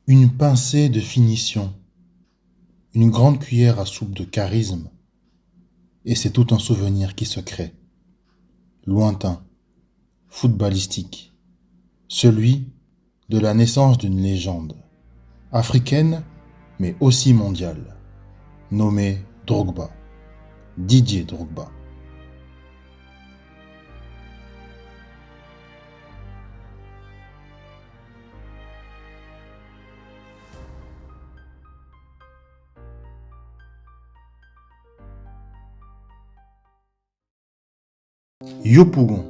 Une pincée de finition, une grande cuillère à soupe de charisme, et c'est tout un souvenir qui se crée, lointain, footballistique, celui de la naissance d'une légende, africaine mais aussi mondiale, nommée Drogba, Didier Drogba. Yopougon,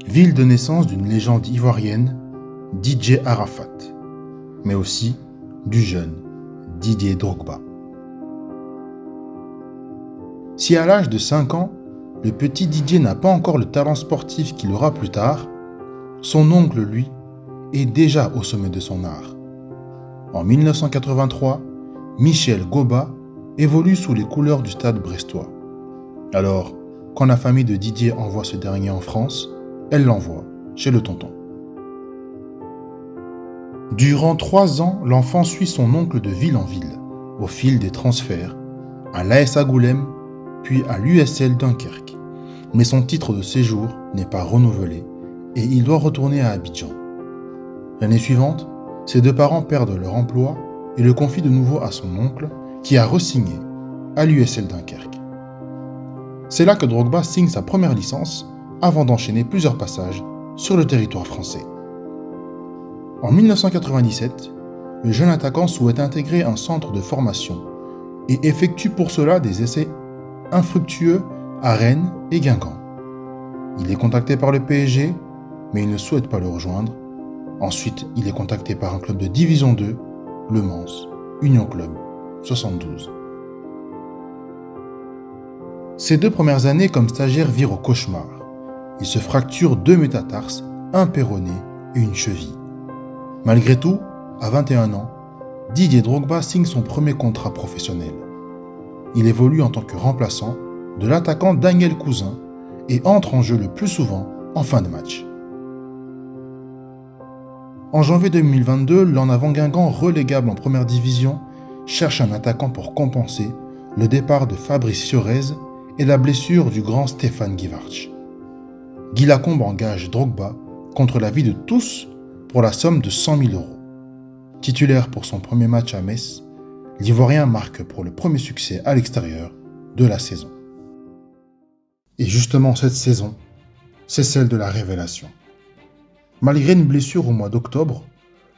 ville de naissance d'une légende ivoirienne, DJ Arafat, mais aussi du jeune Didier Drogba. Si à l'âge de 5 ans, le petit Didier n'a pas encore le talent sportif qu'il aura plus tard, son oncle, lui, est déjà au sommet de son art. En 1983, Michel Goba évolue sous les couleurs du stade brestois. Alors, quand la famille de Didier envoie ce dernier en France, elle l'envoie chez le tonton. Durant 3 ans, l'enfant suit son oncle de ville en ville, au fil des transferts, à l'AS Angoulême, puis à l'USL Dunkerque. Mais son titre de séjour n'est pas renouvelé et il doit retourner à Abidjan. L'année suivante, ses deux parents perdent leur emploi et le confient de nouveau à son oncle, qui a re-signé à l'USL Dunkerque. C'est là que Drogba signe sa première licence avant d'enchaîner plusieurs passages sur le territoire français. En 1997, le jeune attaquant souhaite intégrer un centre de formation et effectue pour cela des essais infructueux à Rennes et Guingamp. Il est contacté par le PSG, mais il ne souhaite pas le rejoindre. Ensuite, il est contacté par un club de Division 2, le Mans Union Club 72. Ses 2 premières années comme stagiaire virent au cauchemar. Il se fracture 2 métatarses, un péroné et une cheville. Malgré tout, à 21 ans, Didier Drogba signe son premier contrat professionnel. Il évolue en tant que remplaçant de l'attaquant Daniel Cousin et entre en jeu le plus souvent en fin de match. En janvier 2022, l'En Avant Guingamp, relégable en première division, cherche un attaquant pour compenser le départ de Fabrice Fiorez et la blessure du grand Stéphane Guivarch. Guy Lacombe engage Drogba contre l'avis de tous pour la somme de 100 000 €. Titulaire pour son premier match à Metz, l'Ivoirien marque pour le premier succès à l'extérieur de la saison. Et justement cette saison, c'est celle de la révélation. Malgré une blessure au mois d'octobre,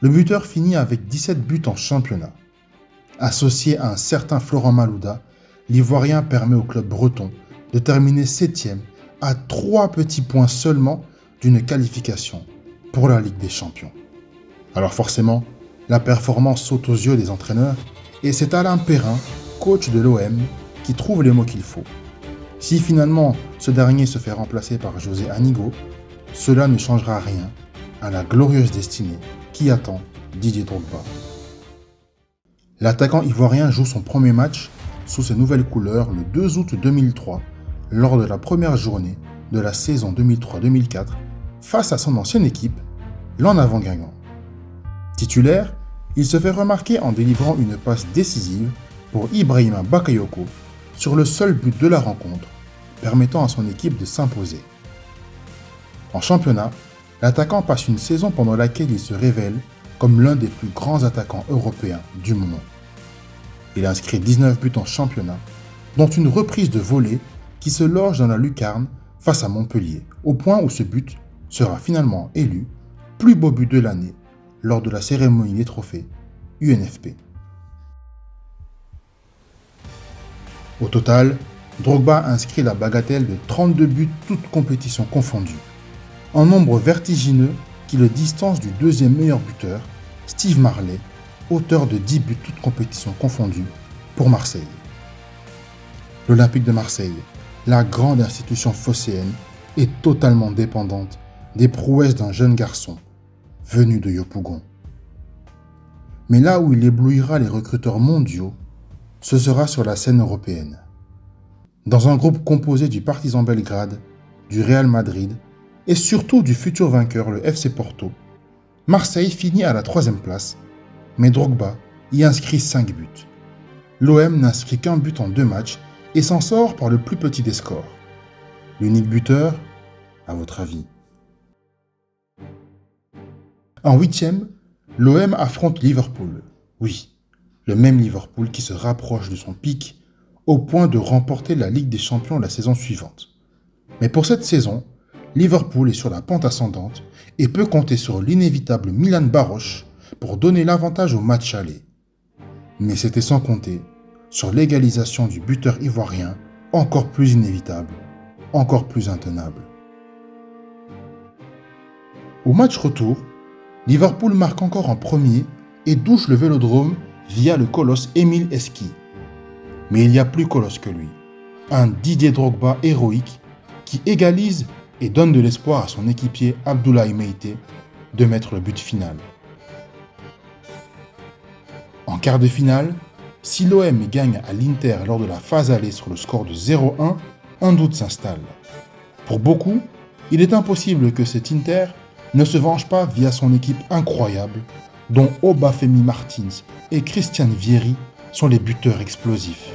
le buteur finit avec 17 buts en championnat. Associé à un certain Florent Malouda, l'Ivoirien permet au club breton de terminer 7e à 3 petits points seulement d'une qualification pour la Ligue des Champions. Alors forcément, la performance saute aux yeux des entraîneurs et c'est Alain Perrin, coach de l'OM, qui trouve les mots qu'il faut. Si finalement ce dernier se fait remplacer par José Anigo, cela ne changera rien à la glorieuse destinée qui attend Didier Drogba. L'attaquant ivoirien joue son premier match sous ses nouvelles couleurs le 2 août 2003 lors de la première journée de la saison 2003-2004 face à son ancienne équipe, l'En Avant Guingamp. Titulaire, il se fait remarquer en délivrant une passe décisive pour Ibrahima Bakayoko sur le seul but de la rencontre, permettant à son équipe de s'imposer. En championnat, l'attaquant passe une saison pendant laquelle il se révèle comme l'un des plus grands attaquants européens du moment. Il inscrit 19 buts en championnat, dont une reprise de volée qui se loge dans la lucarne face à Montpellier, au point où ce but sera finalement élu plus beau but de l'année lors de la cérémonie des trophées UNFP. Au total, Drogba inscrit la bagatelle de 32 buts toutes compétitions confondues, un nombre vertigineux qui le distance du deuxième meilleur buteur, Steve Marley, auteur de 10 buts toutes compétitions confondues pour Marseille. L'Olympique de Marseille, la grande institution phocéenne, est totalement dépendante des prouesses d'un jeune garçon venu de Yopougon. Mais là où il éblouira les recruteurs mondiaux, ce sera sur la scène européenne. Dans un groupe composé du Partizan Belgrade, du Real Madrid et surtout du futur vainqueur, le FC Porto, Marseille finit à la 3e place mais Drogba y inscrit 5 buts. L'OM n'inscrit qu'un but en 2 matchs et s'en sort par le plus petit des scores. L'unique buteur, à votre avis? En 8e, l'OM affronte Liverpool. Oui, le même Liverpool qui se rapproche de son pic au point de remporter la Ligue des Champions la saison suivante. Mais pour cette saison, Liverpool est sur la pente ascendante et peut compter sur l'inévitable Milan Baroš pour donner l'avantage au match aller. Mais c'était sans compter sur l'égalisation du buteur ivoirien, encore plus inévitable, encore plus intenable. Au match retour, Liverpool marque encore en premier et douche le Vélodrome via le colosse Émile Heskey. Mais il y a plus colosse que lui, un Didier Drogba héroïque qui égalise et donne de l'espoir à son équipier Abdoulaye Meïté de mettre le but final. En quart de finale, si l'OM gagne à l'Inter lors de la phase aller sur le score de 0-1, un doute s'installe. Pour beaucoup, il est impossible que cet Inter ne se venge pas via son équipe incroyable, dont Obafemi Martins et Christian Vieri sont les buteurs explosifs.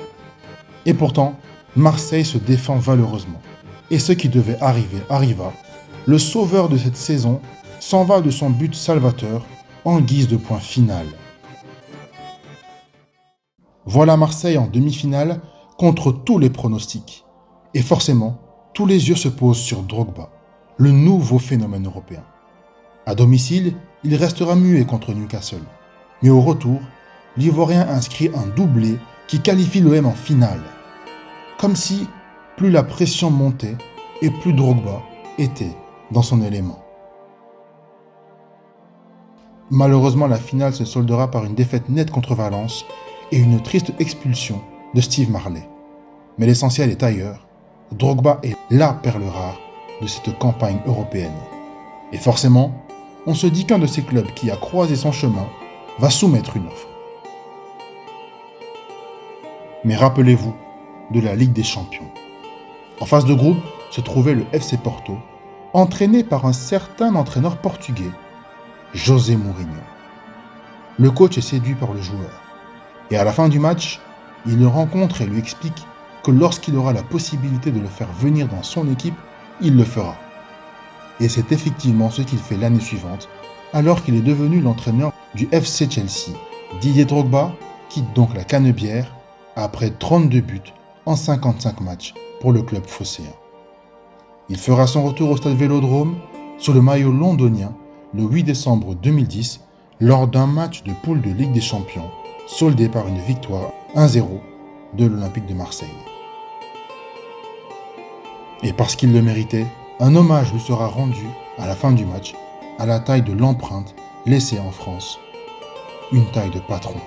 Et pourtant, Marseille se défend valeureusement. Et ce qui devait arriver arriva. Le sauveur de cette saison s'en va de son but salvateur en guise de point final. Voilà Marseille en demi-finale contre tous les pronostics. Et forcément, tous les yeux se posent sur Drogba, le nouveau phénomène européen. À domicile, il restera muet contre Newcastle. Mais au retour, l'Ivoirien inscrit un doublé qui qualifie l'OM en finale. Comme si plus la pression montait et plus Drogba était dans son élément. Malheureusement, la finale se soldera par une défaite nette contre Valence et une triste expulsion de Steve Marley. Mais l'essentiel est ailleurs. Drogba est la perle rare de cette campagne européenne. Et forcément, on se dit qu'un de ces clubs qui a croisé son chemin va soumettre une offre. Mais rappelez-vous de la Ligue des Champions. En face de groupe se trouvait le FC Porto, entraîné par un certain entraîneur portugais, José Mourinho. Le coach est séduit par le joueur. Et à la fin du match, il le rencontre et lui explique que lorsqu'il aura la possibilité de le faire venir dans son équipe, il le fera. Et c'est effectivement ce qu'il fait l'année suivante, alors qu'il est devenu l'entraîneur du FC Chelsea. Didier Drogba quitte donc la Canebière après 32 buts en 55 matchs pour le club phocéen. Il fera son retour au stade Vélodrome sous le maillot londonien le 8 décembre 2010 lors d'un match de poule de Ligue des Champions, soldé par une victoire 1-0 de l'Olympique de Marseille. Et parce qu'il le méritait, un hommage lui sera rendu à la fin du match à la taille de l'empreinte laissée en France, une taille de patron.